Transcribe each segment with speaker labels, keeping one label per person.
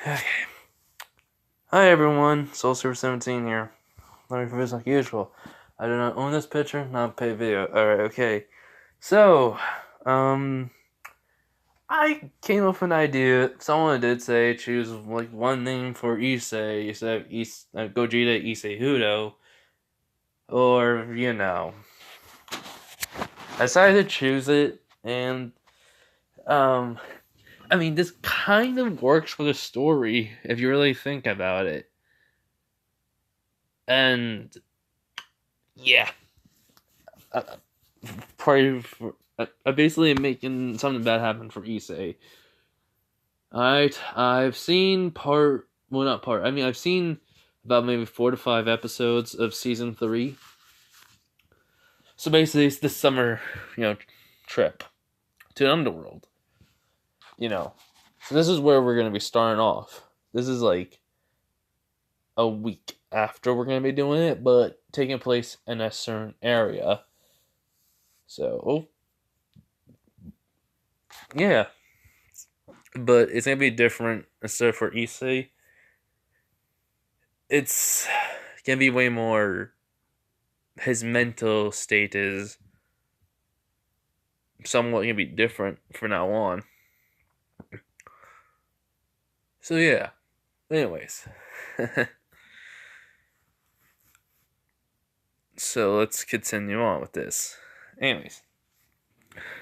Speaker 1: Okay. Hi everyone, Soul17 here. Let me first like usual. I do not own this picture, not pay video. Alright, okay. So, I came up with an idea. Someone did say choose like one name for Issei instead of Gogeta Issei Hudo. Or, I decided to choose it, and, I mean, this kind of works for the story if you really think about it. And, yeah. Uh, Probably I basically am making something bad happen for Issei. Alright, I've seen not part, I mean, I've seen about maybe 4 to 5 episodes of season 3. So basically, it's this summer, trip to underworld. So this is where we're going to be starting off. This is like a week after we're going to be doing it, but taking place in a certain area. So, yeah. But it's gonna be different instead for Issei. It's gonna be way more. His mental state is somewhat gonna be different from now on. So yeah. Anyways, so let's continue on with this. Anyways,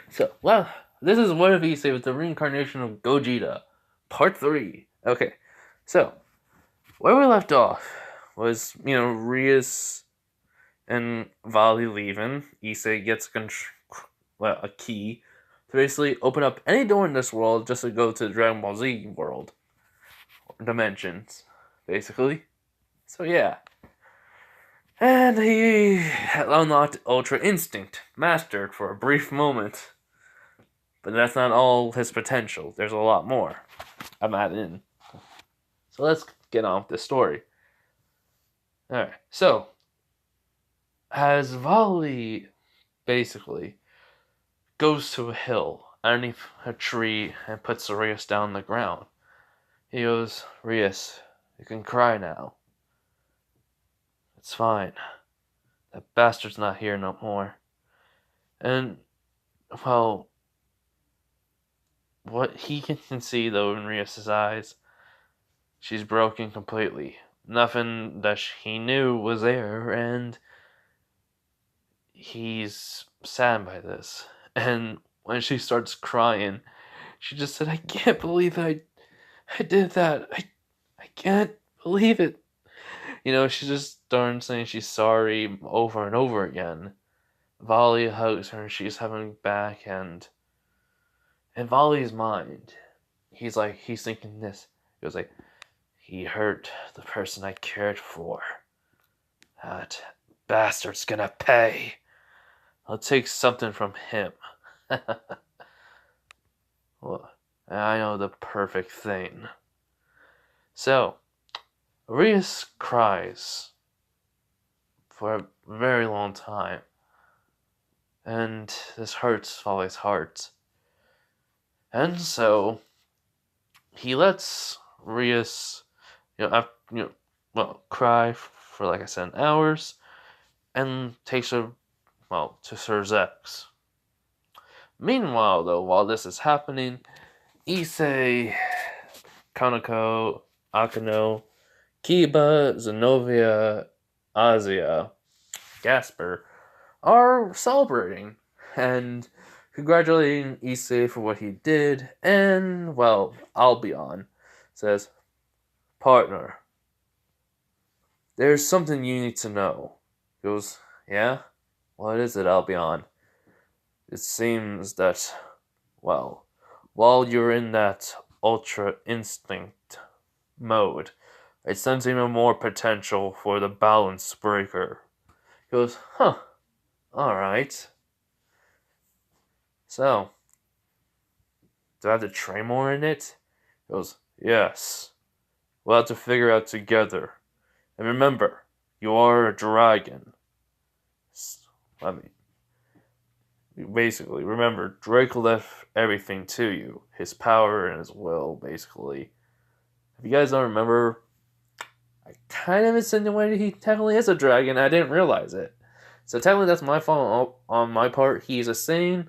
Speaker 1: this is What If Issei with the reincarnation of Gogeta, Part 3. Okay, so where we left off was Rias and Valley leaving. Issei gets a key to basically open up any door in this world just to go to the Dragon Ball Z world. Dimensions, basically. So yeah. And he unlocked Ultra Instinct, mastered for a brief moment. But that's not all his potential. There's a lot more. I'm adding in. So let's get on with the story. Alright, so as Vali basically goes to a hill underneath a tree and puts Rias down on the ground. He goes, Rias, you can cry now. It's fine. That bastard's not here no more. And, well, what he can see, though, in Rias' eyes, she's broken completely. Nothing that he knew was there, and he's sad by this. And when she starts crying, she just said, I can't believe I did that. I can't believe it. She just started saying she's sorry over and over again. Volley hugs her and she's having back, and in Volley's mind, he's thinking this. He was like, he hurt the person I cared for. That bastard's gonna pay. I'll take something from him. Well, I know the perfect thing. So, Rias cries for a very long time. And this hurts Volley's heart. And so he lets Rias, cry for like I said, hours, and takes her, to Sir Zex. Meanwhile, though, while this is happening, Issei, Kanako, Akano, Kiba, Zenovia, Azia, Gasper are celebrating and congratulating Issei for what he did, and, Albion says, Partner, there's something you need to know. He goes, yeah? What is it, Albion? It seems that, while you're in that Ultra Instinct mode, it sends even more potential for the Balance Breaker. He goes, huh, alright. So, do I have to train more in it? He goes, yes. We'll have to figure out together. And remember, you are a dragon. I mean, basically, remember, Drake left everything to you. His power and his will, basically. If you guys don't remember, I kind of insinuated he technically is a dragon. I didn't realize it. So technically that's my fault on my part. He's a Saiyan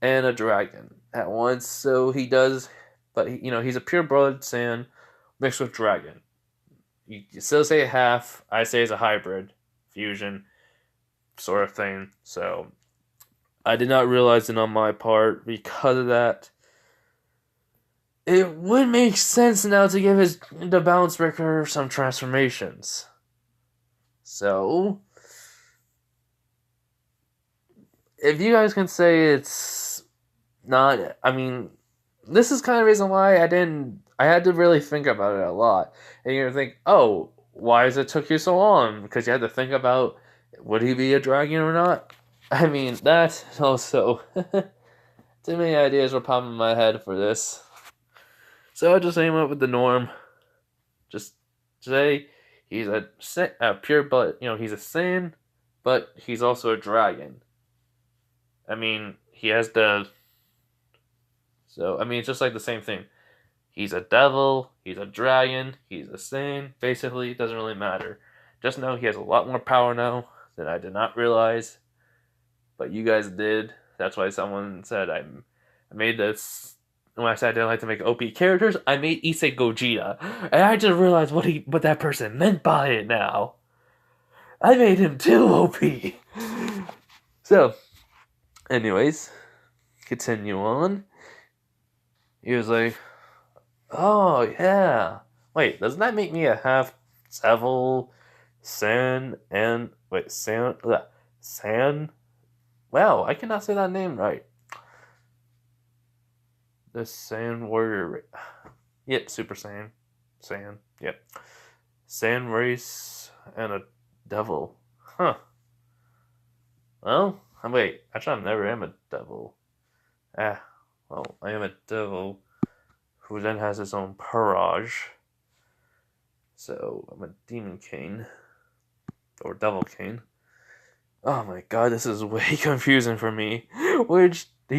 Speaker 1: and a dragon at once. So he does, but he's a pureblood Saiyan mixed with dragon. You still say half. I say it's a hybrid fusion sort of thing. So I did not realize it on my part because of that. It would make sense now to give the balance breaker some transformations. So, if you guys can say it's not, I mean, this is kind of the reason why I had to really think about it a lot. And you're think, oh, why does it took you so long? Because you had to think about, would he be a dragon or not? I mean, that also, too many ideas were popping in my head for this. So I just came up with the norm. Just say he's a pure blood, he's a Saiyan, but he's also a dragon. I mean, he has the. So, I mean, it's just like the same thing. He's a devil, he's a dragon, he's a Saiyan. Basically, it doesn't really matter. Just know he has a lot more power now that I did not realize. But you guys did. That's why someone said I made this. When I said I didn't like to make OP characters, I made Issei Gogeta. And I just realized what that person meant by it now. I made him too OP. So, anyways, continue on. He was like, oh, yeah. Wait, doesn't that make me a half Seville, San, and... Wait, San... San? Wow, I cannot say that name right. The Saiyan Warrior... Yep, Super Saiyan. Saiyan, yep. Saiyan race and a devil. Huh. Well, wait, actually I never am a devil. Well, I am a devil who then has his own Parage. So, I'm a Demon King. Or Devil King. Oh my god, this is way confusing for me. Which he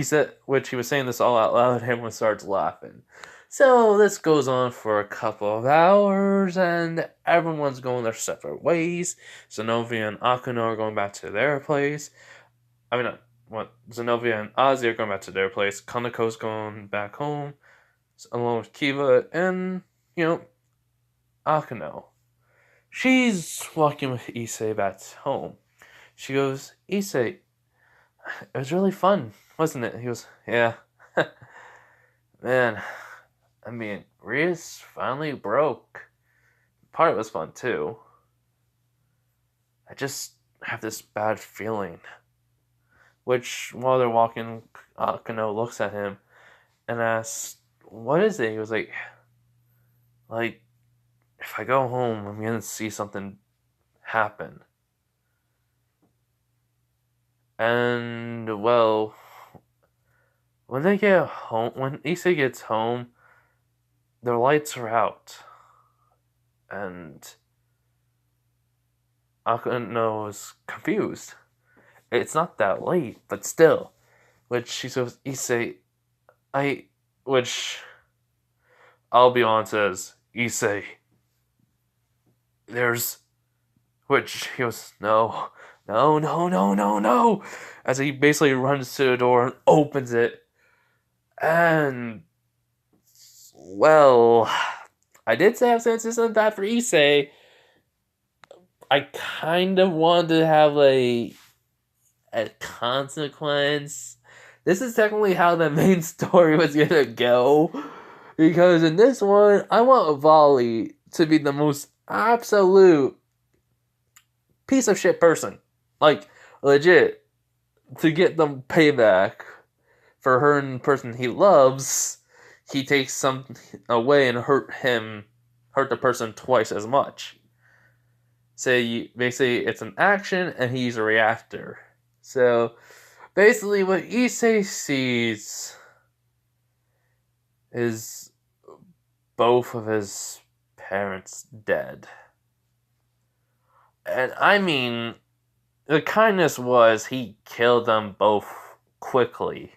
Speaker 1: was saying this all out loud, and everyone starts laughing. So this goes on for a couple of hours, and everyone's going their separate ways. Zenovia and Akano are going back to their place. Zenovia and Ozzy are going back to their place. Kaneko's going back home, along with Kiva and, Akano. She's walking with Issei back home. She goes, Issei, it was really fun, wasn't it? He goes, yeah. Man, I mean, Rias finally broke. Part of it was fun, too. I just have this bad feeling. Which, while they're walking, Akano looks at him and asks, what is it? He was like, if I go home, I'm going to see something happen. And, well, when they get home, when Issei gets home, their lights are out. And Akano is confused. It's not that late, but still. Which she says, Issei, which Albion says, Issei, which he goes, no, as he basically runs to the door and opens it. And, well, I did say I have something bad for Issei. I kind of wanted to have a consequence. This is technically how the main story was gonna go. Because in this one, I want Volley to be the most absolute piece of shit person. Like, legit. To get them payback for her and the person he loves, he takes something away and hurt the person twice as much. Basically, it's an action and he's a reactor. So, basically, what Issei sees is both of his parents dead. And I mean, the kindness was he killed them both quickly.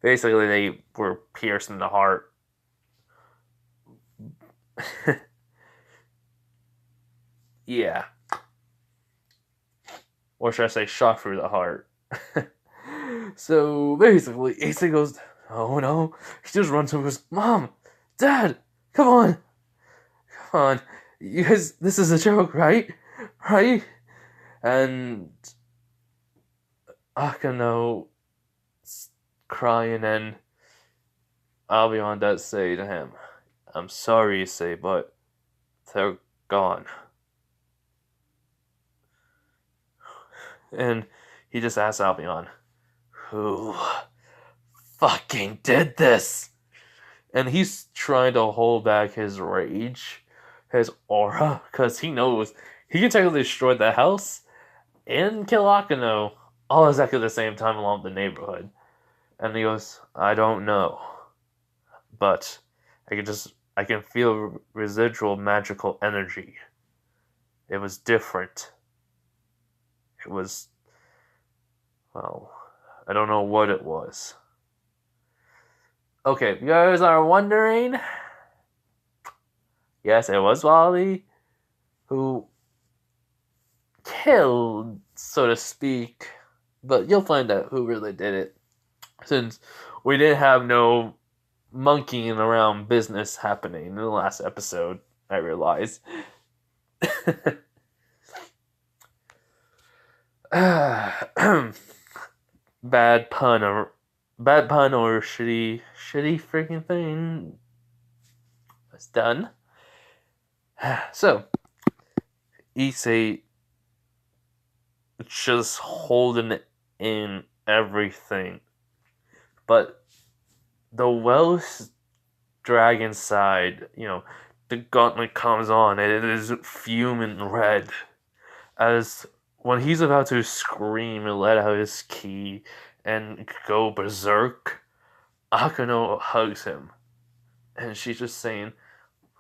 Speaker 1: Basically, they were pierced in the heart Yeah. Or should I say shot through the heart. So basically, Issei goes, oh no. She just runs over and goes, Mom, Dad, come on. Come on. You guys, this is a joke, right? Right? And Akano crying, and I'll be on that say to him, I'm sorry, Issei, but they're gone. And he just asks Albion, who fucking did this? And he's trying to hold back his rage, his aura, because he knows he can technically destroy the house and kill Akano all exactly at the same time along the neighborhood. And he goes, I don't know. But I can feel residual magical energy. It was different. It was, well, I don't know what it was. Okay, you guys are wondering? Yes, it was Wally who killed, so to speak, but you'll find out who really did it, since we didn't have no monkeying around business happening in the last episode, I realized. Bad pun or shitty freaking thing was done. So Issei just holding in everything, but the Welsh dragon side, the gauntlet comes on and it is fuming red as when he's about to scream and let out his ki and go berserk. Akano hugs him, and she's just saying,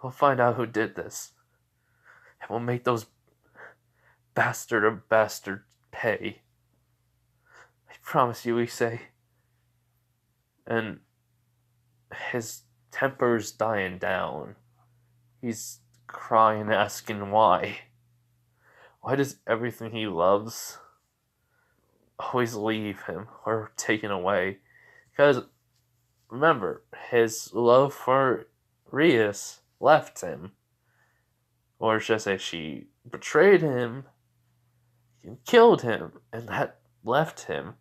Speaker 1: we'll find out who did this, and we'll make those bastard pay. I promise you, Issei. And his temper's dying down. He's crying, asking why. Why does everything he loves always leave him or taken away? Because, remember, his love for Rias left him. Or should I say, she betrayed him and killed him, and that left him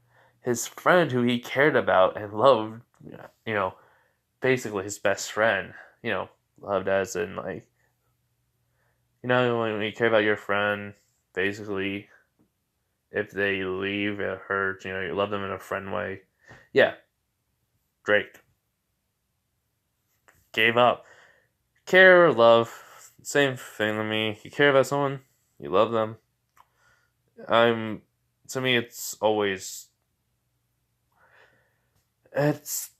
Speaker 1: his friend who he cared about and loved, basically his best friend, loved as in, like, when you care about your friend, basically, if they leave, it hurts, you love them in a friend way. Yeah, Drake gave up. Care, love, same thing to me. You care about someone, you love them. To me, it's always, it's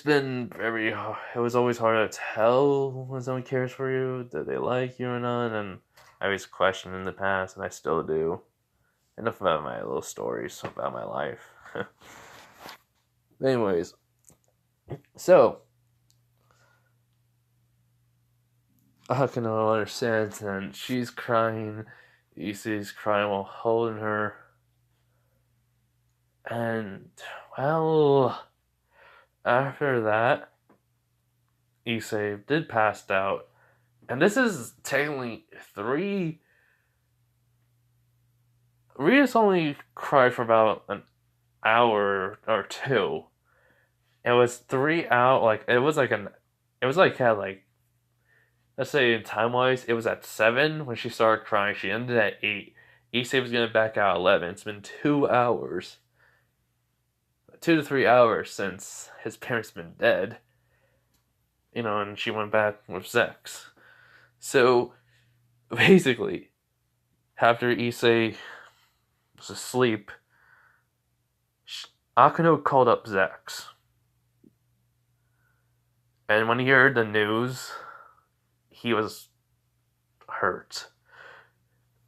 Speaker 1: been very, it was always hard to tell when someone cares for you, that they like you or not, and I always questioned in the past, and I still do. Enough about my little stories about my life. Anyways, so Akano understands, and she's crying. Issei's crying while holding her. And, well, after that, Issei did pass out. And this is technically 3. Rias only cried for about an hour or 2. It was 3 out, let's say time wise, it was at 7 when she started crying. She ended at 8. Issei was gonna back out at 11. It's been 2 hours. 2 to 3 hours since his parents been dead. And she went back with Zex. So, basically, after Issei was asleep, Akano called up Zex. And when he heard the news, he was hurt.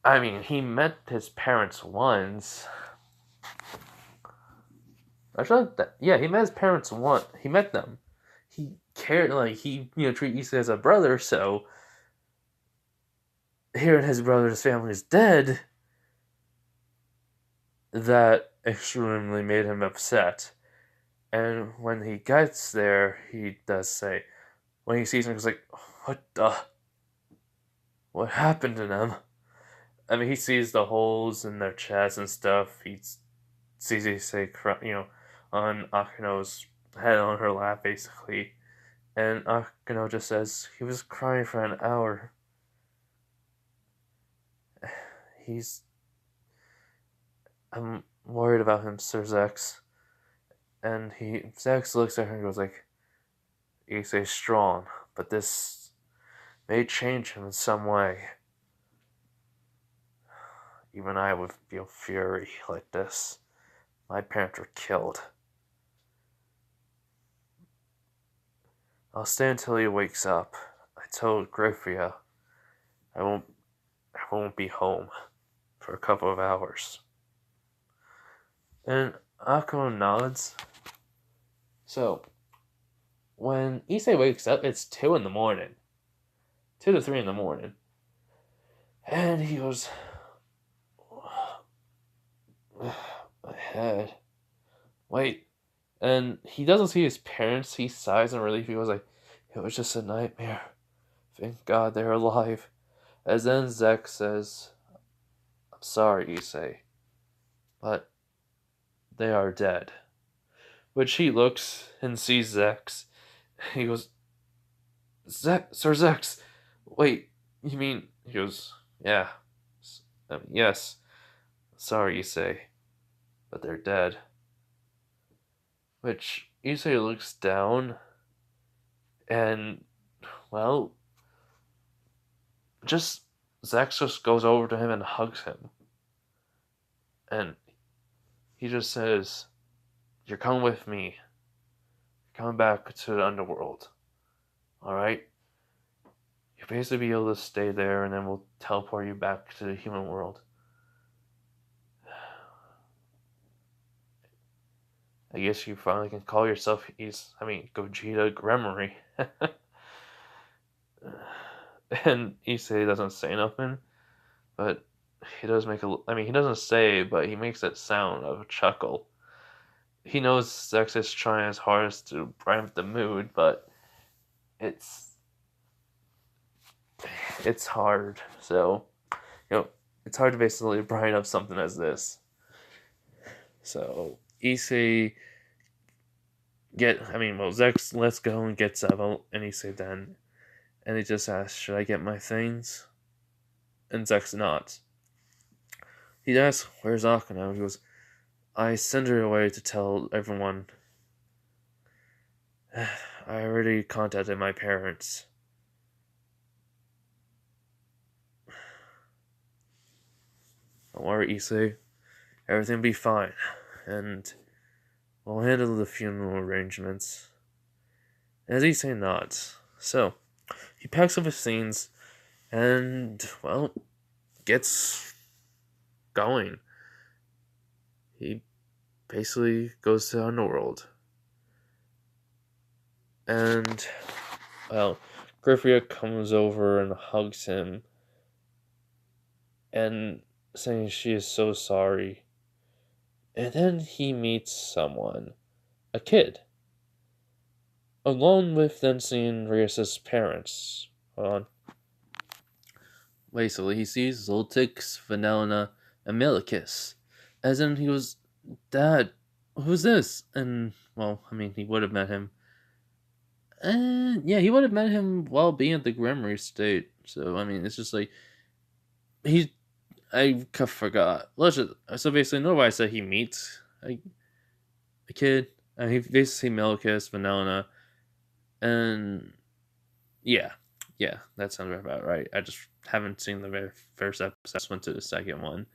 Speaker 1: I mean, he met his parents once. He met his parents once. He met them. He cared, he treated Issei as a brother, so hearing his brother's family is dead, that extremely made him upset. And when he gets there, he does say, when he sees him, he's like, "What the? What happened to them?" I mean, he sees the holes in their chests and stuff. He sees Issei, on Akino's head on her lap, basically. And Akino just says, "He was crying for an hour. He's. I'm worried about him, Sir Zex." And Zex looks at her and goes like, "Issei's strong, but this may change him in some way. Even I would feel fury like this. My parents were killed. I'll stay until he wakes up. I told Griffia I won't be home for a couple of hours." And Akko nods. So when Issei wakes up, it's 2 in the morning. 2 to 3 in the morning. And he goes, "My head. Wait." And he doesn't see his parents. He sighs in relief. He goes like, "It was just a nightmare. Thank God they're alive." As then Zek says, "I'm sorry, Issei, but they are dead." Which he looks and sees Zex. He goes, Sir Zex, wait, you mean?" He goes, "Yeah, yes. Sorry, Issei, but they're dead." Which Issei looks down and, well, Zex just goes over to him and hugs him. And he just says, "You're coming with me. You're coming back to the underworld. Alright? You'll basically be able to stay there, and then we'll teleport you back to the human world. I guess you finally can call yourself Gogeta Gremory." And Issei doesn't say nothing, but he does he doesn't say, but he makes that sound of a chuckle. He knows Zex is trying his hardest to brighten up the mood, but it's hard. So, it's hard to basically brighten up something as this. So, Issei Zex lets go and gets up, and Issei then, and he just asks, "Should I get my things?" And Zex nods. He asks, "Where's Akano?" He goes, "I sent her away to tell everyone. I already contacted my parents." "Don't worry, Issei. Everything will be fine. And we'll handle the funeral arrangements." As Issei nods. So, he packs up his things and, well, gets going. He basically goes to the underworld. And, well, Griffia comes over and hugs him and saying she is so sorry. And then he meets someone, a kid, along with them seeing Rias' parents. Hold on. Basically, he sees Zoltix, Vanellina, and Milikis. As in, he goes, "Dad, who's this?" And, he would have met him. And, yeah, he would have met him while being at the Gremory State. So, it's just like, I forgot. So basically, nobody said he meets a kid. He basically Milikis, Vanellina, and yeah, that sounds about right. I just haven't seen the very first episode. I just went to the second one.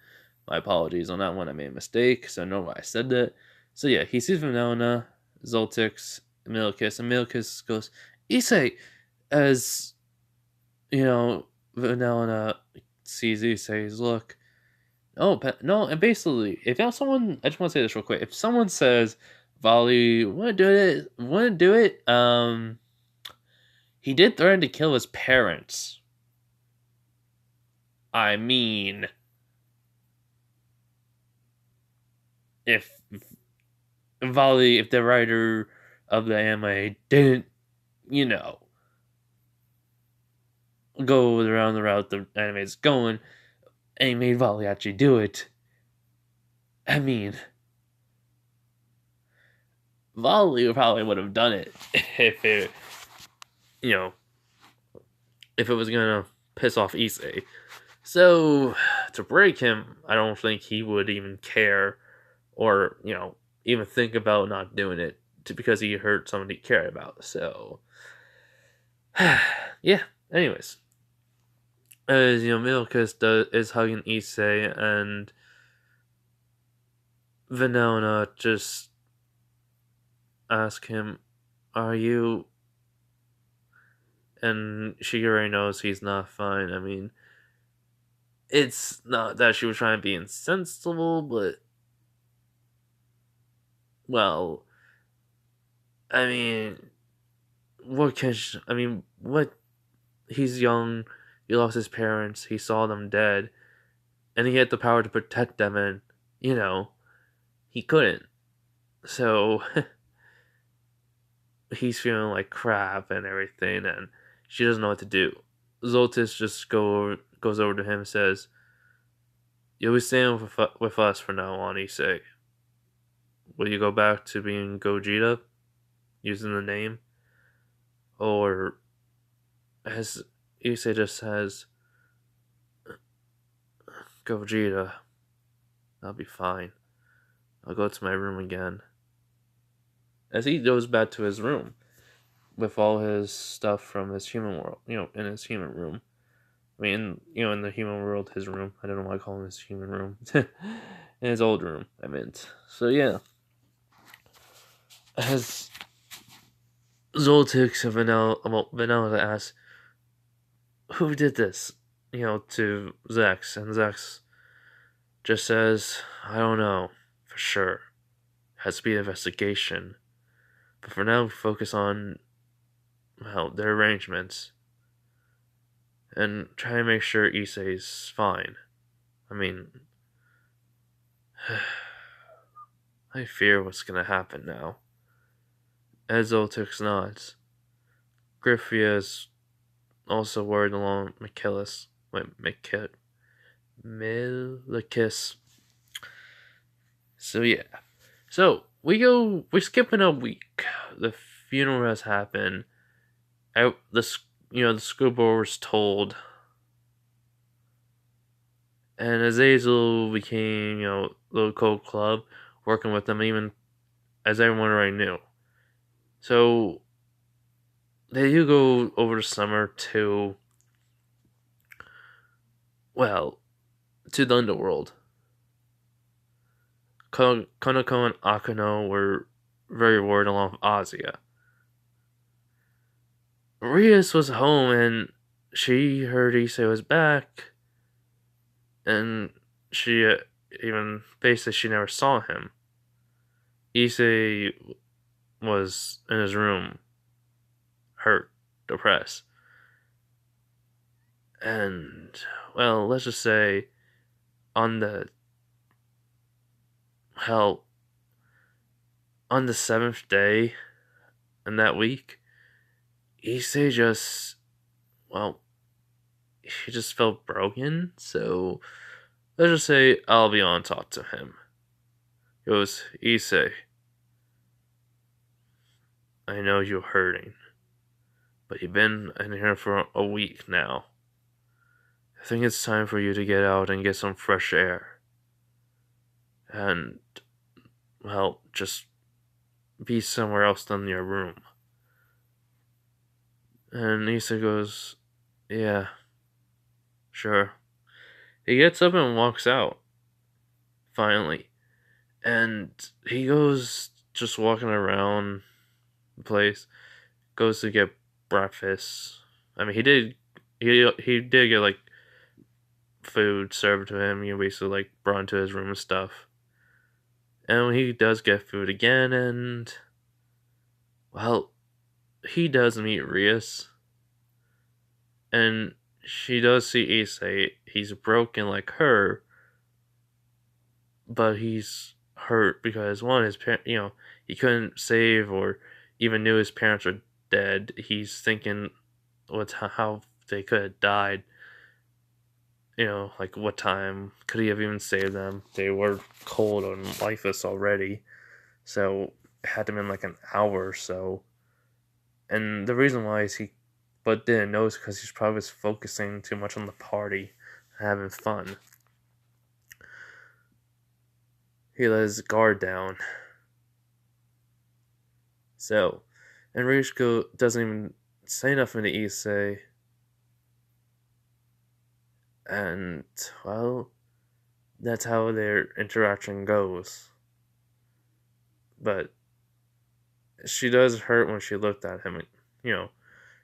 Speaker 1: My apologies on that one. I made a mistake, so I know why I said that. So yeah, he sees Vanellina, Zoltix, Milikis, and Milikis goes, "Issei," as Vanellina sees Issei's look. Oh, no, and basically, if someone, I just want to say this real quick. If someone says, "Volley, wouldn't do it," he did threaten to kill his parents. I mean, if if the writer of the anime didn't, you know, go around the route the anime is going, and he made Volley actually do it, I mean, Volley probably would have done it if it, you know, if it was gonna piss off Issei. So to break him, I don't think he would even care, or even think about not doing it because he hurt somebody he cared about. So yeah. Anyways, as Milkus is hugging Issei, and Venona just ask him, "Are you?" And she already knows he's not fine. I mean, it's not that she was trying to be insensible, but well, I mean, what can she, I mean, what? He's young. He lost his parents. He saw them dead, and he had the power to protect them, and he couldn't. So he's feeling like crap and everything, and she doesn't know what to do. Zoltis just goes over to him and says, "You'll be staying with us for now on, Issei. Will you go back to being Gogeta, using the name? Or as Issei just says, Gogeta, I'll be fine. I'll go to my room again." As he goes back to his room with all his stuff from his human world, in his human room. I mean, in the human world, his room. I don't know why I call him his human room. In his old room, I meant. So yeah. As Zoltix and Vanilla asks, "Who did this?" To Zex, and Zex just says, "I don't know for sure. It has to be an investigation. But for now, focus on their arrangements and try to make sure Issei's fine. I mean, I fear what's gonna happen now." As Zoltix nods, Griffia is also worried along with Milikis. So yeah. So we're skipping a week. The funeral has happened. The schoolboy was told, and Azazel became the Cold Club, working with them, even as everyone already knew. So they do go over the summer to the underworld. Konoko and Akano were very worried along with Azia. Rias was home and she heard Issei was back, and she even basically she never saw him. Issei was in his room, hurt, depressed, and let's just say on the on the 7th day in that week, Issei just he just felt broken. So let's just say I'll be on talk to him. It was, "Issei, I know you're hurting, but you've been in here for a week now. I think it's time for you to get out and get some fresh air. And, just be somewhere else than your room." And Issei goes, "Yeah, sure." He gets up and walks out, finally. And he goes just walking around the place, goes to get breakfast. I mean, he did get like food served to him. Basically like brought into his room and stuff. And he does get food again, and he does meet Rias, and she does see Issei. He's broken like her, but he's hurt because one, his parent, he couldn't save or even knew his parents were dead. He's thinking what how they could have died. Like what time could he have even saved them? They were cold and lifeless already, so it had to been like an hour or so. And the reason why is but didn't know is because he's probably was focusing too much on the party, having fun. He let his guard down. So, and Rishko doesn't even say nothing to Issei. And, well, that's how their interaction goes. But she does hurt when she looked at him.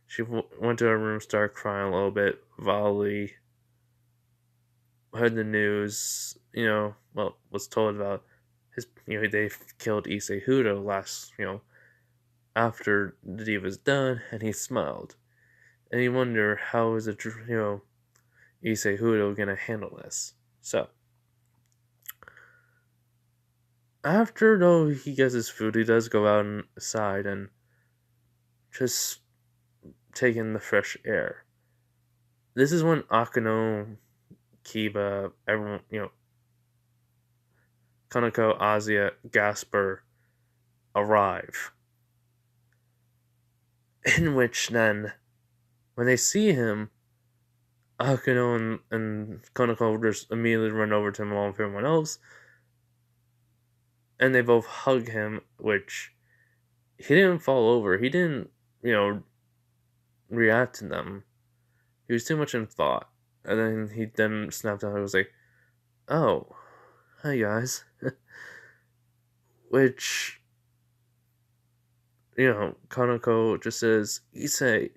Speaker 1: She went to her room, started crying a little bit. Volley heard the news, was told about his, they killed Issei Hudo last, after the deed was done, and he smiled. And he wondered how is it, Issei Hudo gonna handle this. So, after though he gets his food, he does go outside and just take in the fresh air. This is when Akano, Kiba, everyone, Kaneko, Azia, Gasper arrive. In which then, when they see him, Akano and Kaneko just immediately run over to him along with everyone else. And they both hug him, which he didn't fall over. He didn't, react to them. He was too much in thought. And then he snapped out and was like, "Oh, hi guys." Which, Kaneko just says, "Issei,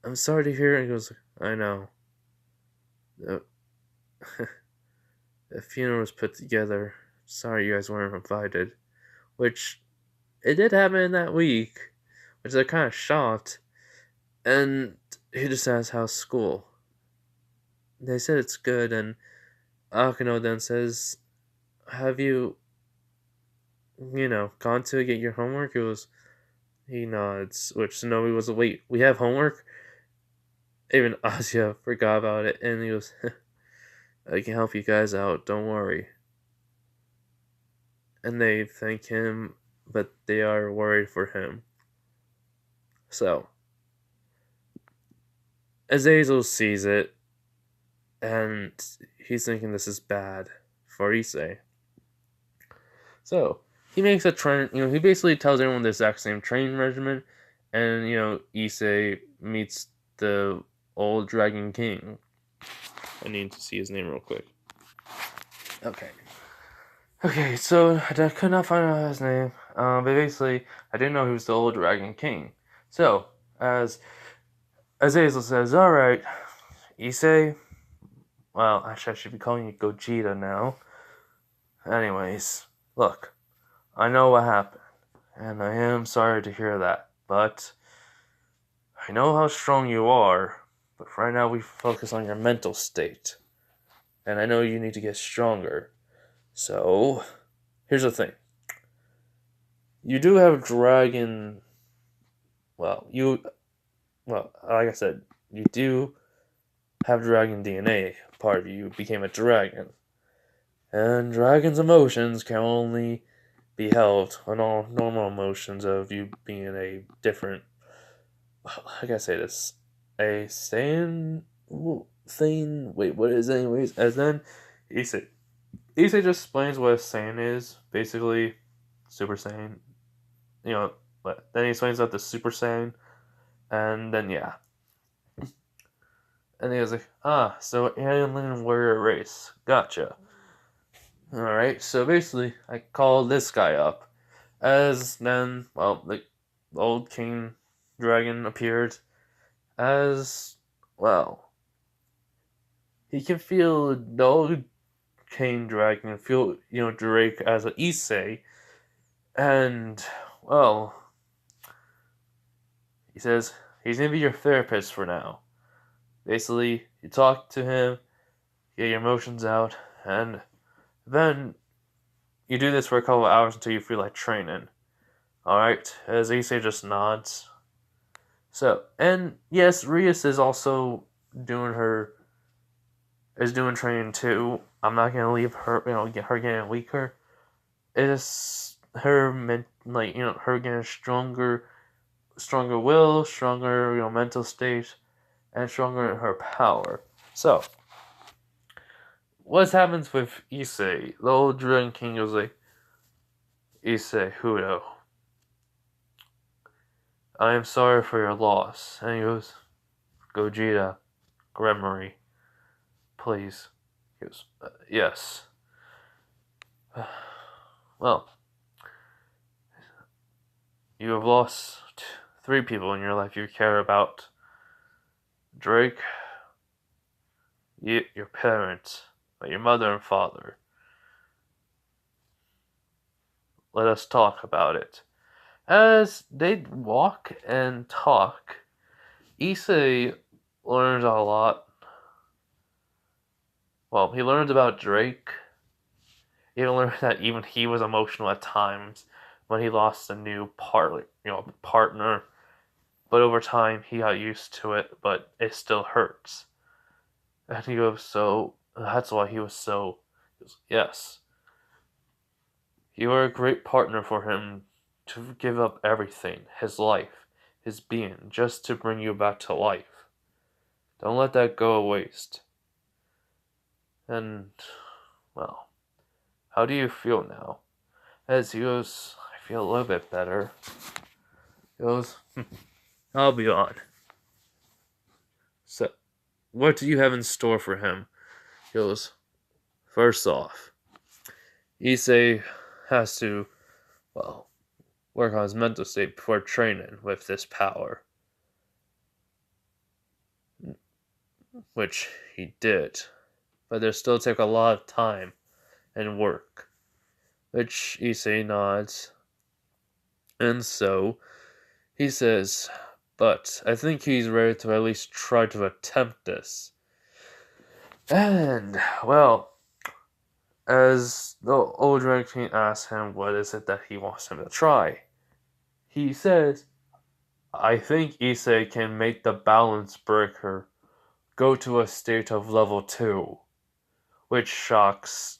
Speaker 1: I'm sorry to hear." And he goes, "I know. The, the funeral was put together. Sorry you guys weren't invited." Which, it did happen in that week, which they're kind of shocked. And he just asks how's school. They said it's good, and Akano then says, "Have you, gone to get your homework?" He nods, which Shinobi was, "Wait, we have homework?" Even Asya forgot about it, and he goes, "I can help you guys out, don't worry." And they thank him, but they are worried for him. So, Azazel sees it, and he's thinking this is bad for Issei. So, he makes a train, he basically tells everyone the exact same training regimen, and, Issei meets the old Dragon King. I need to see his name real quick. Okay, so I could not find out his name, but basically, I didn't know he was the old Dragon King. So, as Azazel says, "Alright, Issei, well, actually I should be calling you Gogeta now. Anyways, look, I know what happened, and I am sorry to hear that, but I know how strong you are, but right now we focus on your mental state, and I know you need to get stronger. So, here's the thing. You do have dragon, like I said, you do have dragon DNA. Part of you became a dragon. And dragon's emotions can only be held on all normal emotions of you being a different, how can I say this? A Saiyan thing? Wait, what is it anyways? As then, Issei just explains what a Saiyan is. Basically, Super Saiyan. But then he explains about the Super Saiyan. And then, yeah. And he was like, so alien warrior race. Gotcha. Alright, so basically, I called this guy up. As then, the old king dragon appeared. As, he can feel the old king dragon and feel, Drake as an Issei. And, he says, he's gonna be your therapist for now. Basically, you talk to him, get your emotions out, and then you do this for a couple of hours until you feel like training. Alright? As Issei just nods. So, and yes, Rias is also doing her is doing training too. I'm not gonna leave her, get her getting weaker. It's her her getting stronger will, stronger, mental state, and stronger in her power. So, what happens with Issei? The old Dragon King goes like, Issei, Hudo, I am sorry for your loss. And he goes, Gogeta, Gremory, please. He goes, yes. Well, you have lost 3 people in your life you care about. Drake, your parents, your mother and father. Let us talk about it. As they walk and talk, Issei learns a lot. Well, he learns about Drake. He learned that even he was emotional at times when he lost a new partner. But over time, he got used to it, but it still hurts. And he goes, so that's why he was so. He goes, yes. You are a great partner for him to give up everything, his life, his being, just to bring you back to life. Don't let that go to waste. And, well, how do you feel now? As he goes, I feel a little bit better. He goes, I'll be on. So, what do you have in store for him? He goes, first off, Issei has to, work on his mental state before training with this power. Which he did. But there still take a lot of time and work. Which Issei nods. And so, he says, but I think he's ready to at least try to attempt this. And, as the old Dragon King asks him what is it that he wants him to try, he says, I think Issei can make the balance breaker go to a state of level 2, which shocks,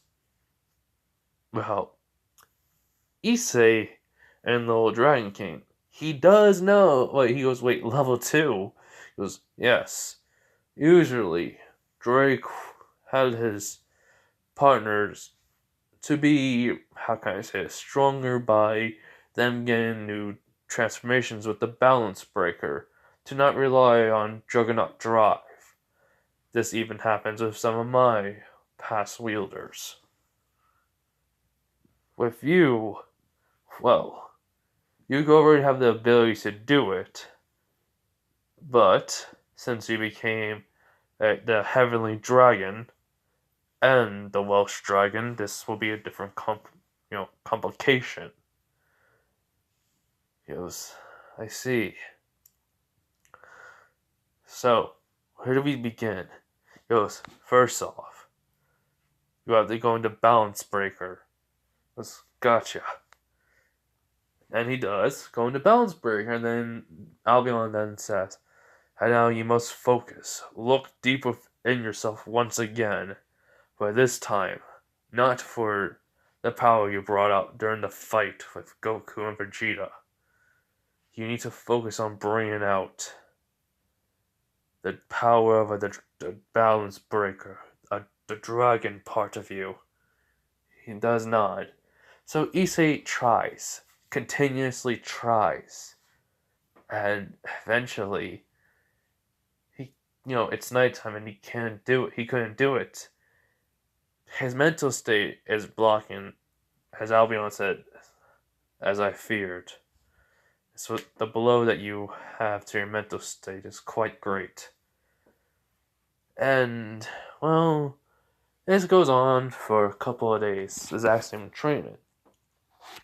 Speaker 1: Issei and the old Dragon King. He does know. He goes, wait, level 2? He goes, yes. Usually, Drake had his partners to be, how can I say it, stronger by them getting new transformations with the balance breaker, to not rely on Juggernaut Drive. This even happens with some of my past wielders. With you, you already have the ability to do it, but since you became the Heavenly Dragon and the Welsh Dragon, this will be a different complication. He goes, I see. So, where do we begin? He goes, first off, you have to go into Balance Breaker. He goes, gotcha. And he does go into Balance Breaker, and then Albion then says, and now you must focus. Look deep within yourself once again. But this time, not for the power you brought out during the fight with Goku and Vegeta. You need to focus on bringing out the power of the balance breaker, the dragon part of you. He does not. So Issei tries, continuously tries, and eventually, it's nighttime and he can't do it. He couldn't do it. His mental state is blocking, as Albion said, as I feared. So the blow that you have to your mental state is quite great. And, this goes on for a couple of days, this Axiom training.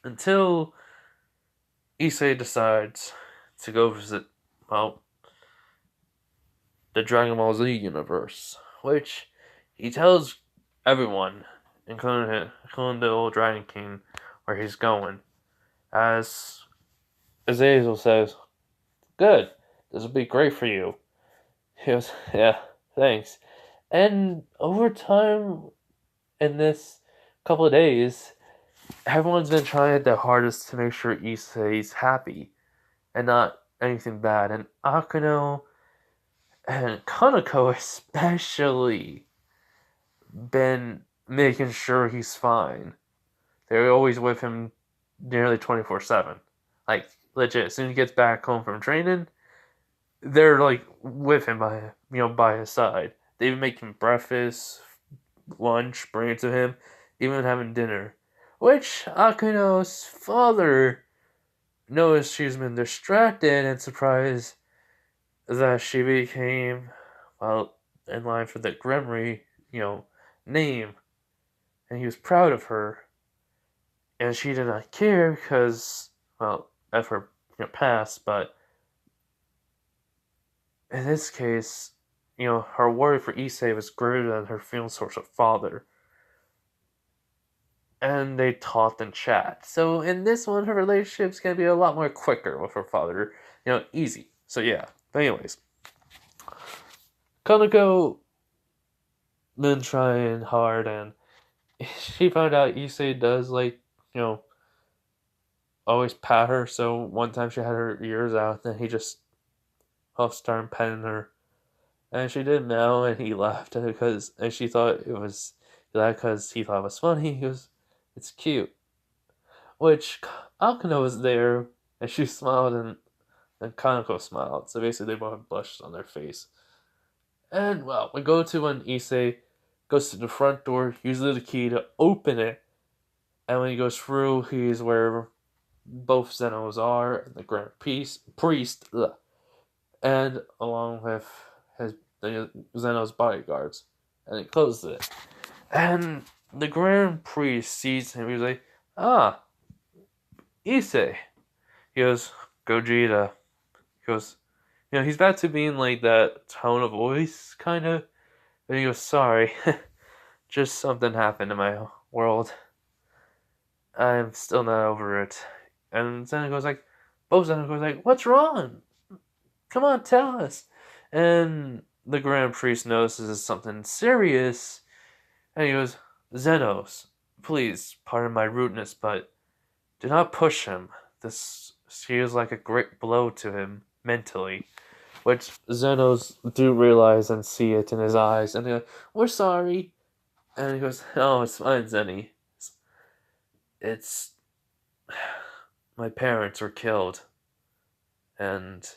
Speaker 1: Until Issei decides to go visit, the Dragon Ball Z universe, which he tells everyone, including the old Dragon King, where he's going. As Azazel says, "Good, this will be great for you." He goes, "Yeah, thanks." And over time, in this couple of days, everyone's been trying their hardest to make sure Issei's happy and not anything bad. And Akuno and Kaneko especially been making sure he's fine. They're always with him nearly 24/7. Like, legit, as soon as he gets back home from training, they're like with him by his side. They even make him breakfast, lunch, bring it to him, even having dinner. Which Akuno's father noticed she's been distracted and surprised that she became, well, in line for the Gremory, name. And he was proud of her. And she did not care because, well, of her past, but in this case, her worry for Issei was greater than her feelings towards her father. And they talked and chat. So in this one, her relationship's gonna be a lot more quicker with her father. Easy. So yeah. But anyways, Kaneko been trying hard, and she found out Issei does always pat her. So one time she had her ears out, and he just started petting her, and she did now, and he laughed and she thought it was that because he thought it was funny. He goes, "It's cute." Which Akano was there, and she smiled, and Kaneko smiled. So basically, they both had blushes on their face. And well, we go to when Issei goes to the front door, uses the key to open it, and when he goes through, he's where both Zenos are, and the Grand Priest, and along with Zeno's bodyguards, and he closes it. And the Grand Priest sees him. He's like, "Ah, Issei." He goes, "Gogeta." He goes, he's back to being like that tone of voice, kind of. And he goes, "Sorry, just something happened in my world. I'm still not over it." And Zeno goes like, "What's wrong? Come on, tell us." And the Grand Priest notices something serious, and he goes, "Zenos, please pardon my rudeness, but do not push him. This feels like a great blow to him mentally." Which Zenos do realize and see it in his eyes, and they go, "We're sorry." And he goes, "Oh, it's fine, Zenny. It's my parents were killed, and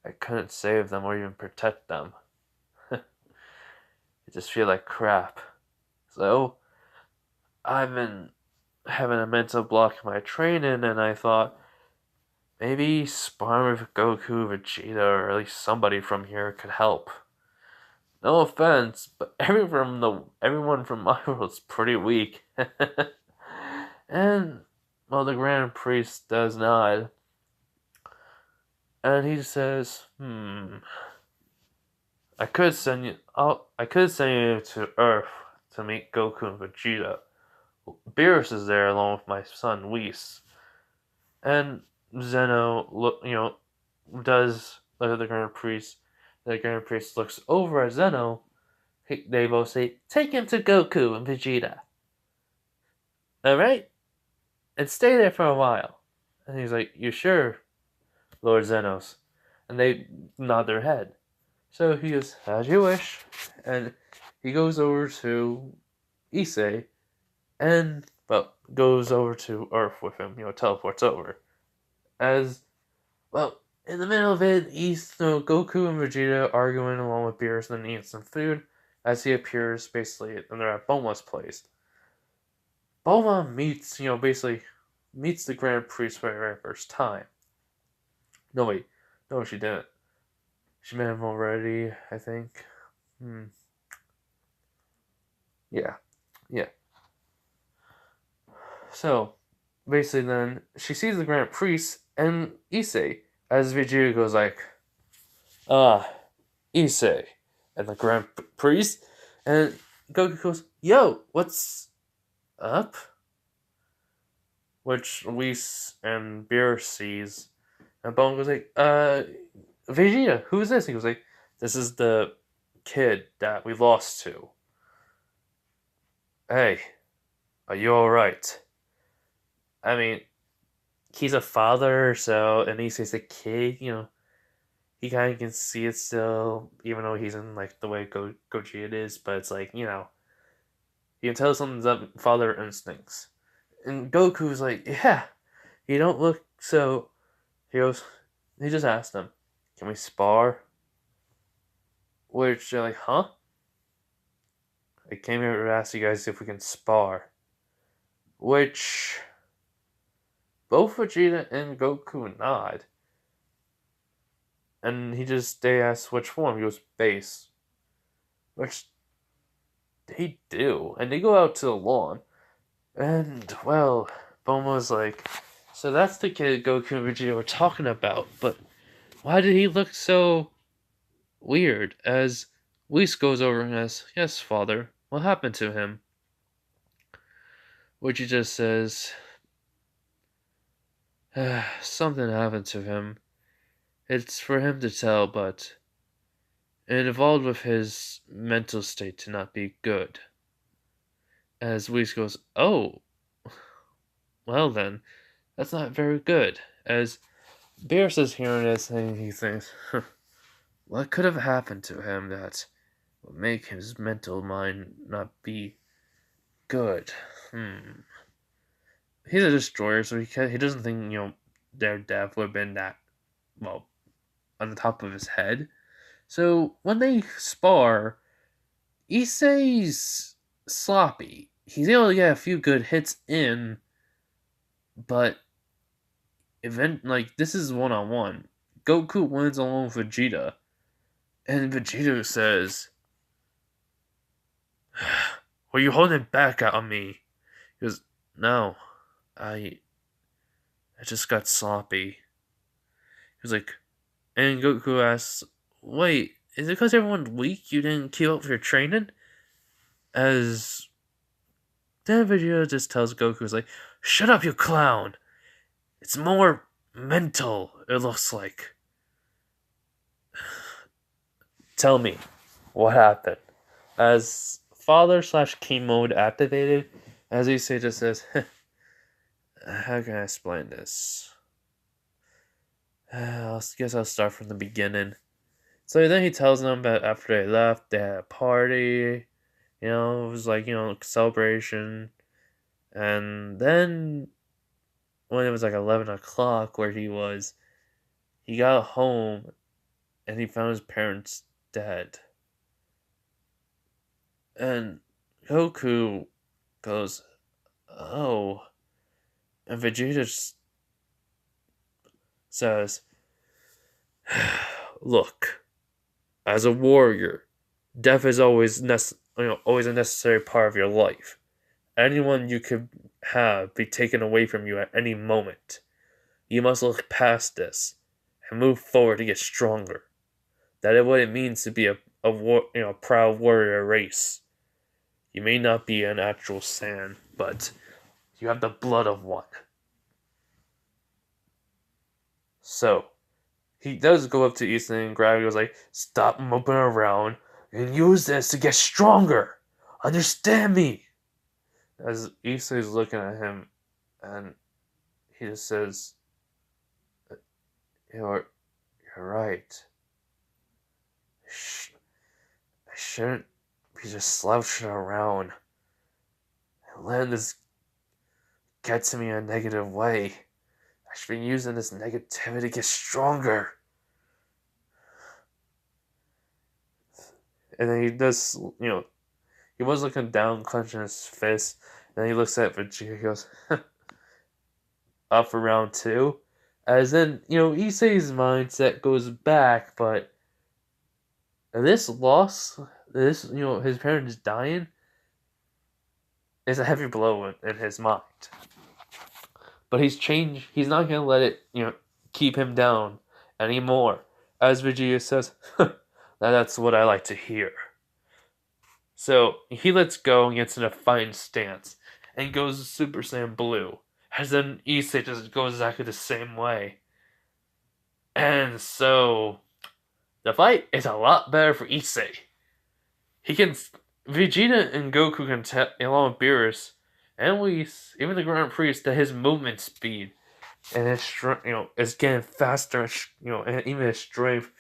Speaker 1: I couldn't save them or even protect them. I just feel like crap. So I've been having a mental block in my training, and I thought maybe sparring with Goku, Vegeta, or at least somebody from here could help. No offense, but everyone from my world's pretty weak." And well, the Grand Priest does nod, and he says, I could send you to Earth to meet Goku and Vegeta. Beerus is there along with my son Whis." And Zeno does look at the Grand Priest. The Grand Priest looks over at Zeno. They both say, "Take him to Goku and Vegeta. Alright? And stay there for a while." And he's like, "You sure, Lord Zenos?" And they nod their head. So he goes, "As you wish." And he goes over to Issei and, well, goes over to Earth with him, teleports over. As, well, in the middle of it, Goku and Vegeta arguing along with Beerus and then eating some food as he appears, basically, and they're at Bulma's place. Bulma meets the Grand Priest for the very first time. No, wait. No, she didn't. She met him already, I think. Yeah. So, basically then, she sees the Grand Priest and Issei, as Vegeta goes like, "Ah, Issei, and the Grand Priest. And Goku goes, "Yo, what's up?" Which Whis and Beerus sees. And Bone goes like, Vegeta, who's this? He goes like, "This is the kid that we lost to. Hey, are you alright?" I mean, he's a father, so, and he says a kid, he kind of can see it still, even though he's in, like, the way Gogeta is, but it's like, you can tell something's up, father instincts. And Goku's like, "Yeah, you don't look so," he goes, he just asked him, "Can we spar?" Which they're like, "Huh? I came here to ask you guys if we can spar." Which both Vegeta and Goku nod. And they ask which form. He goes, "Base." Which they do. And they go out to the lawn. And, well, Bulma's like, "So that's the kid Goku and Vegeta were talking about, but why did he look so weird?" As Whis goes over and asks, "Yes, father, what happened to him?" Which he just says, "Something happened to him. It's for him to tell, but it involved with his mental state to not be good." As Whis goes, "Oh, well then, that's not very good." As Beerus is hearing this and he thinks, what could have happened to him that would make his mental mind not be good? He's a destroyer, so he doesn't think, their death would have been that, well, on the top of his head. So when they spar, Issei's sloppy. He's able to get a few good hits in, but this is 1-on-1. Goku wins alone with Vegeta, and Vegeta says, "What are you holding back on me?" He goes, "No, I just got sloppy." He was like, and Goku asks, "Wait, is it because everyone's weak you didn't keep up with your training?" As then Vegeta just tells Goku, "Is like, shut up, you clown. It's more mental, it looks like. Tell me, what happened?" As father/king mode activated, as Issei just says, "How can I explain this? I guess I'll start from the beginning." So then he tells them that after they left, they had a party. It was like, celebration. And then when it was like 11 o'clock where he got home and he found his parents dead. And Goku goes, "Oh." And Vegeta says, "Look, as a warrior, death is always always a necessary part of your life. Anyone you could have be taken away from you at any moment. You must look past this and move forward to get stronger. That is what it means to be a proud warrior race. You may not be an actual Saiyan, but you have the blood of one." So he does go up to Issei and grab. He goes like, "Stop moping around and use this to get stronger. Understand me?" As Issei's looking at him, and he just says, "You're right. I shouldn't be just slouching around and letting this get to me in a negative way. I should be using this negativity to get stronger." And then he does, he was looking down, clenching his fist. And then he looks at Vegeta, he goes, "Up for round two?" As then, Issei's mindset goes back, but this loss, his parents dying, is a heavy blow in his mind. But he's changed. He's not going to let it, keep him down anymore. As Vegeta says, That's what I like to hear. So he lets go and gets in a fighting stance and goes Super Saiyan Blue. As then Issei just goes exactly the same way. And so the fight is a lot better for Issei. He can Vegeta and Goku can tell along with Beerus and Whis, even the Grand Priest, that his movement speed and his is getting faster. And even his strength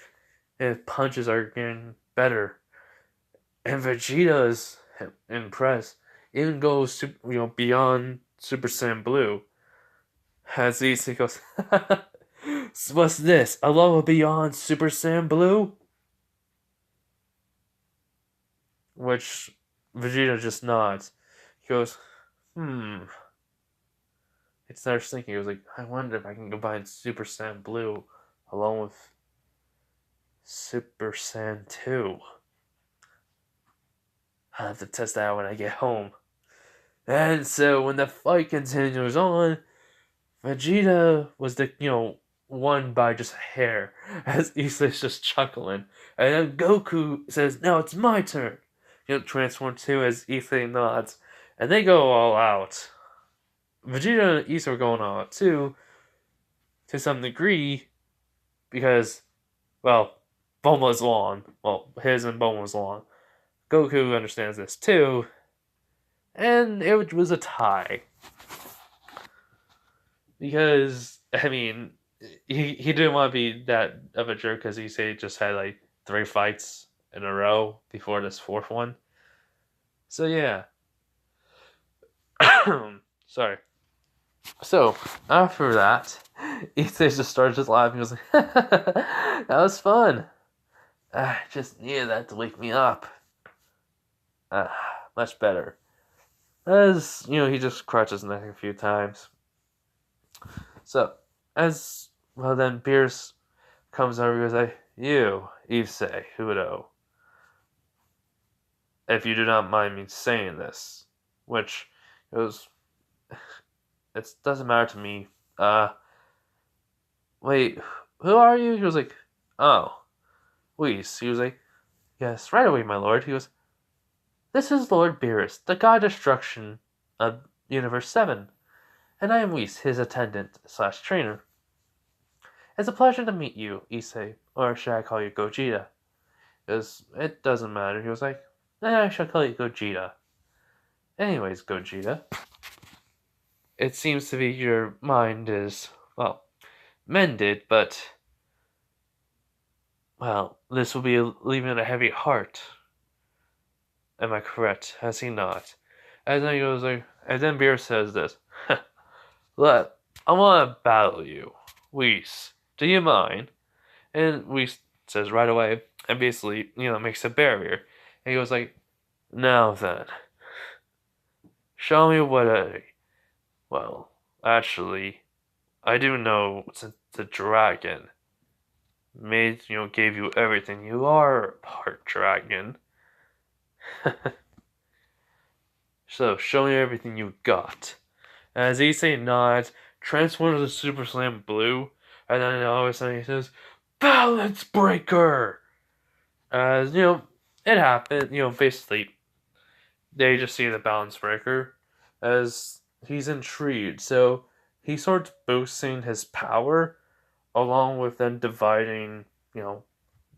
Speaker 1: and his punches are getting better. And Vegeta is impressed. Even goes beyond Super Saiyan Blue. As he goes, what's this? A level beyond Super Saiyan Blue? Which Vegeta just nods. He goes, It starts thinking. He was like, I wonder if I can combine Super Saiyan Blue along with Super Saiyan 2. I'll have to test that out when I get home. And so when the fight continues on, Vegeta was won by just a hair, as Issei's just chuckling. And then Goku says, now it's my turn. Transform 2 as Issei nods. And they go all out. Vegeta and Issei are going all out too, to some degree, because, well, Bulma's long. Well, his and Bulma's long. Goku understands this too, and it was a tie. Because, I mean, he didn't want to be that of a jerk because he said he just had like 3 fights in a row before this 4th one. So, yeah. Sorry. So, after that, Issei just started just laughing. He was like, that was fun. I just needed that to wake me up. Much better. As, he just crutches his neck a few times. So, then Beerus comes over and goes like, you, Issei, Hudo, if you do not mind me saying this, which goes, it doesn't matter to me. Wait, who are you? He was like, oh, Whis. He was like, yes, right away, my lord. He goes, this is Lord Beerus, the god destruction of Universe 7, and I am Whis, his attendant/trainer. It's a pleasure to meet you, Issei, or should I call you Gogeta? Because it doesn't matter. He was like, I shall call you Gogeta. Anyways, Gogeta, it seems to be your mind is, well, mended, but, well, this will be leaving a heavy heart. Am I correct? Has he not? And then he goes like, and then Beerus says this, look, I want to battle you, Whis. Do you mind? And Whis says right away, and basically, makes a barrier. And he goes like, now then, show me well, actually, I do know since the dragon gave you everything. You are part dragon. So, show me everything you got. As Issei nods, transforms to Super Saiyan Blue, and then all of a sudden he says, Balance Breaker! As, it happened, basically, they just see the Balance Breaker, as he's intrigued, so he starts boosting his power, along with then dividing,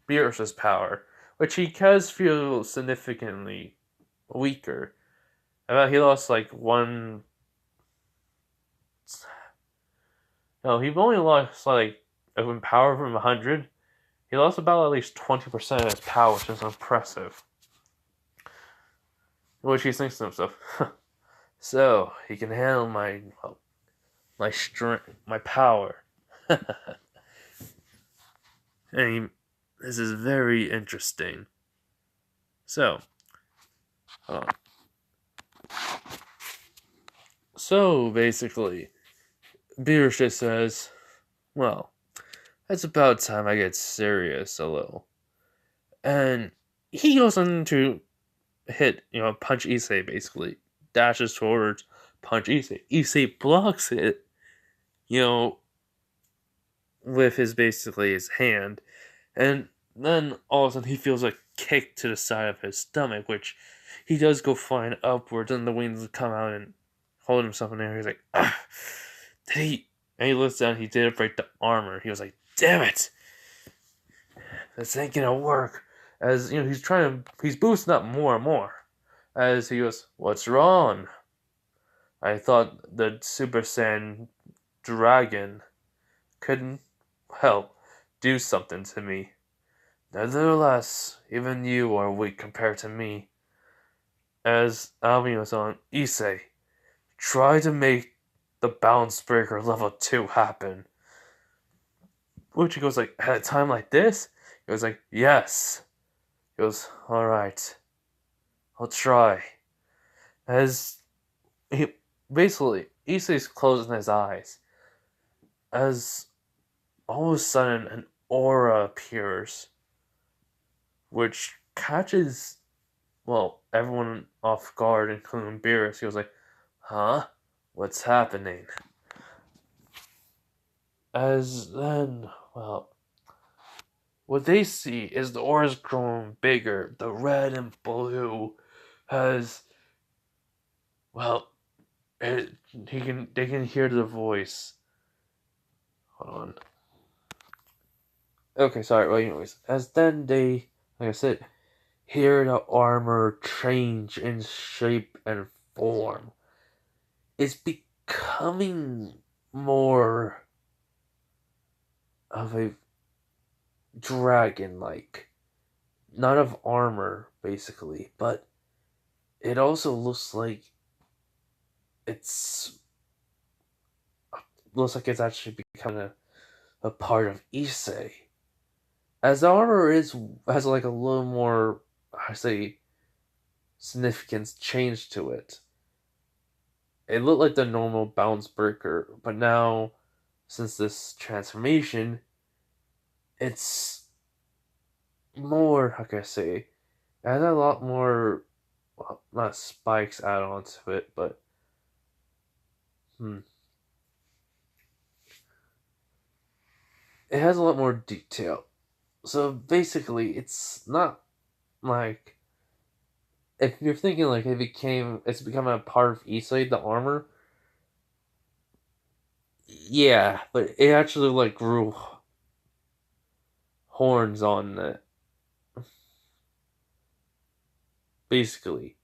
Speaker 1: Beerus' power, which he does feel significantly weaker. He lost like one. No, he only lost like in power from 100. He lost about at least 20% of his power, which is impressive. Which he thinks to himself, so he can handle my strength, my power. This is very interesting. So, hold on. So, basically, Beerus just says, well, it's about time I get serious a little. And he goes on to hit, punch Issei, basically. Dashes towards punch Issei. Issei blocks it, with his hand. And then all of a sudden he feels a kick to the side of his stomach, which he does go flying upwards, and the wings come out and hold himself in there. He's like, ah, did he? And he looks down. He did break the armor. He was like, damn it, this ain't gonna work. As you know, he's boosting up more and more. As he goes, what's wrong? I thought the Super Saiyan dragon couldn't, well, do something to me. Nevertheless, even you are weak compared to me. As Alvin was on, Issei, try to make the balance breaker level 2 happen. Which he goes like, at a time like this? He was like, yes. He goes, alright. I'll try. As he basically, Issei's closing his eyes. As all of a sudden an aura appears, which catches, well, everyone off guard, including Beerus. He was like, huh? What's happening? As then, well, what they see is the aura's growing bigger. The red and blue has, well, they can hear the voice. Hold on. Okay, sorry. Well, anyways, as then they, like I said, hear the armor change in shape and form. It's becoming more of a dragon-like, not of armor basically, but it also it's looks like it's actually becoming a part of Issei. As the armor has like a little more, I say, significance change to it. It looked like the normal bounce breaker, but now, since this transformation, it's more, how can I say, it has a lot more, well, not spikes added onto it, but, it has a lot more detail. So basically, it's not like, if you're thinking like it's becoming a part of Issei, the armor. Yeah, but it actually like grew horns on it. Basically,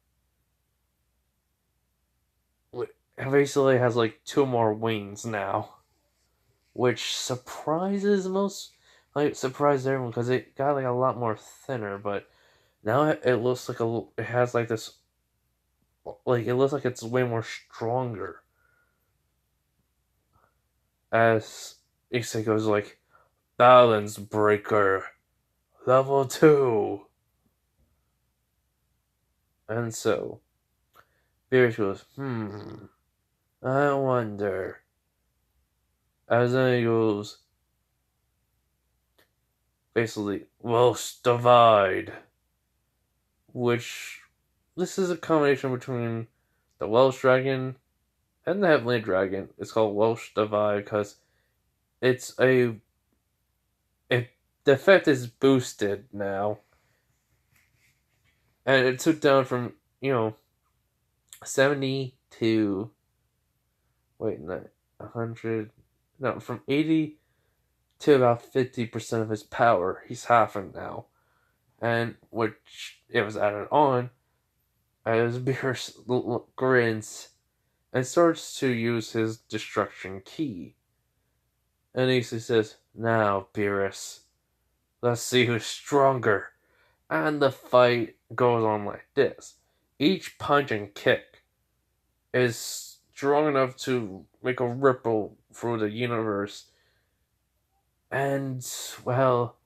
Speaker 1: it basically has like 2 more wings now, which surprised everyone because it got like a lot more thinner. But now it looks like it has like this, like it looks like it's way more stronger. As Issei goes like, balance breaker level 2. And so Beerus goes, I wonder. As then he goes, basically, Welsh Divide. Which, this is a combination between the Welsh Dragon and the Heavenly Dragon. It's called Welsh Divide because it's the effect is boosted now. And it took down from, 70 to, 100, no, from 80 to about 50% of his power. He's halving now. And which it was added on as Beerus grins and starts to use his destruction key. And Issei says, now, Beerus, let's see who's stronger. And the fight goes on like this. Each punch and kick is strong enough to make a ripple through the universe. And, well,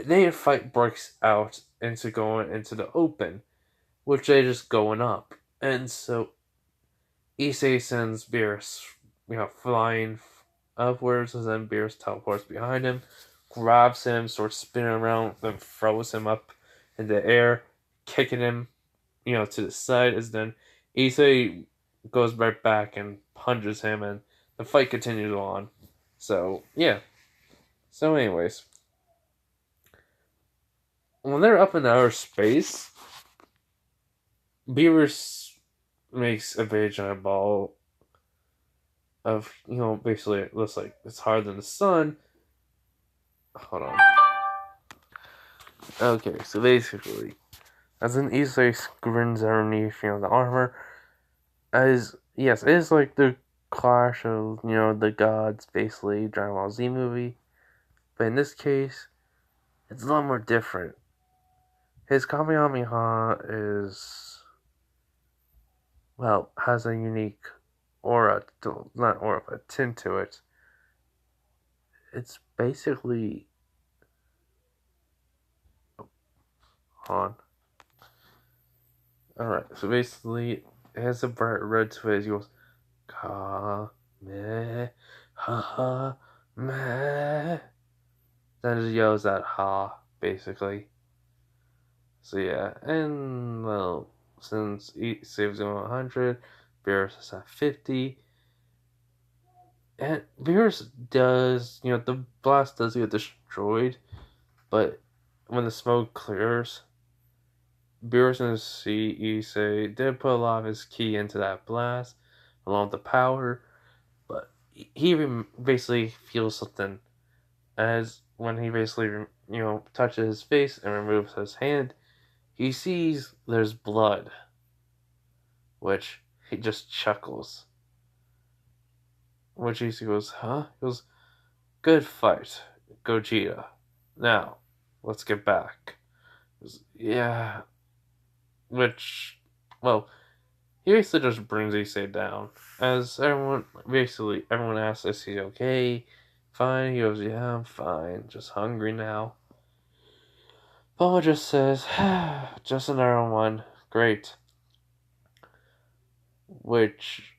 Speaker 1: their fight breaks out into going into the open, which they just going up. And so Issei sends Beerus, flying upwards, and then Beerus teleports behind him, grabs him, starts spinning around, then throws him up in the air, kicking him, to the side, as then Issei goes right back and punches him, and the fight continues on. So, yeah. So anyways, when they're up in outer space, Beerus makes a big giant ball of, basically it looks like it's harder than the sun. Hold on. Okay, so basically, as an Issei grins underneath, the armor, as, yes, it is like the clash of, the gods, basically, Dragon Ball Z movie, but in this case, it's a lot more different. His Kamehameha has a unique aura, not aura, but tint to it. It's basically, on. Alright, so basically, it has a bright red twist. He goes, Ka, me, ha, me. Then it yells at ha, basically. So yeah, and well, since he saves him 100, Beerus is at 50. And Beerus does, the blast does get destroyed, but when the smoke clears, Beerus and Issei did put a lot of his key into that blast, along with the power, but he basically feels something as when he basically, touches his face and removes his hand, he sees there's blood, which he just chuckles. Which Issei goes, huh? He goes, good fight, Gogeta. Now, let's get back. He goes, yeah. Which, well, he basically just brings Issei down. As everyone asks, is he okay? Fine. He goes, yeah, I'm fine. Just hungry now. Paul just says, just another one. Great. Which,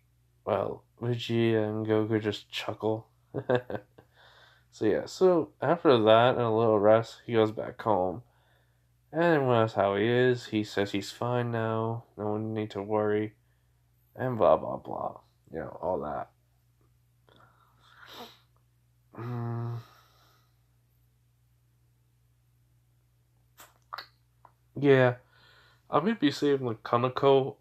Speaker 1: well, Vegeta and Goku just chuckle. So yeah, so after that and a little rest, he goes back home. And everyone asks how he is. He says he's fine now. No one need to worry. And blah blah blah. All that. Yeah, I'm gonna be saving the Kaneko.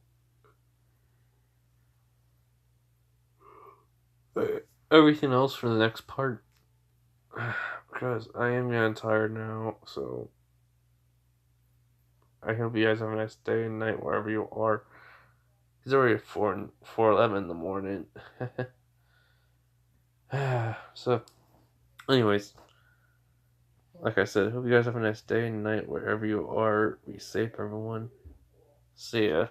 Speaker 1: Everything else for the next part. Because I am getting tired now, so I hope you guys have a nice day and night wherever you are. It's already 4:11 in the morning. So, anyways, like I said, hope you guys have a nice day and night wherever you are. Be safe, everyone. See ya.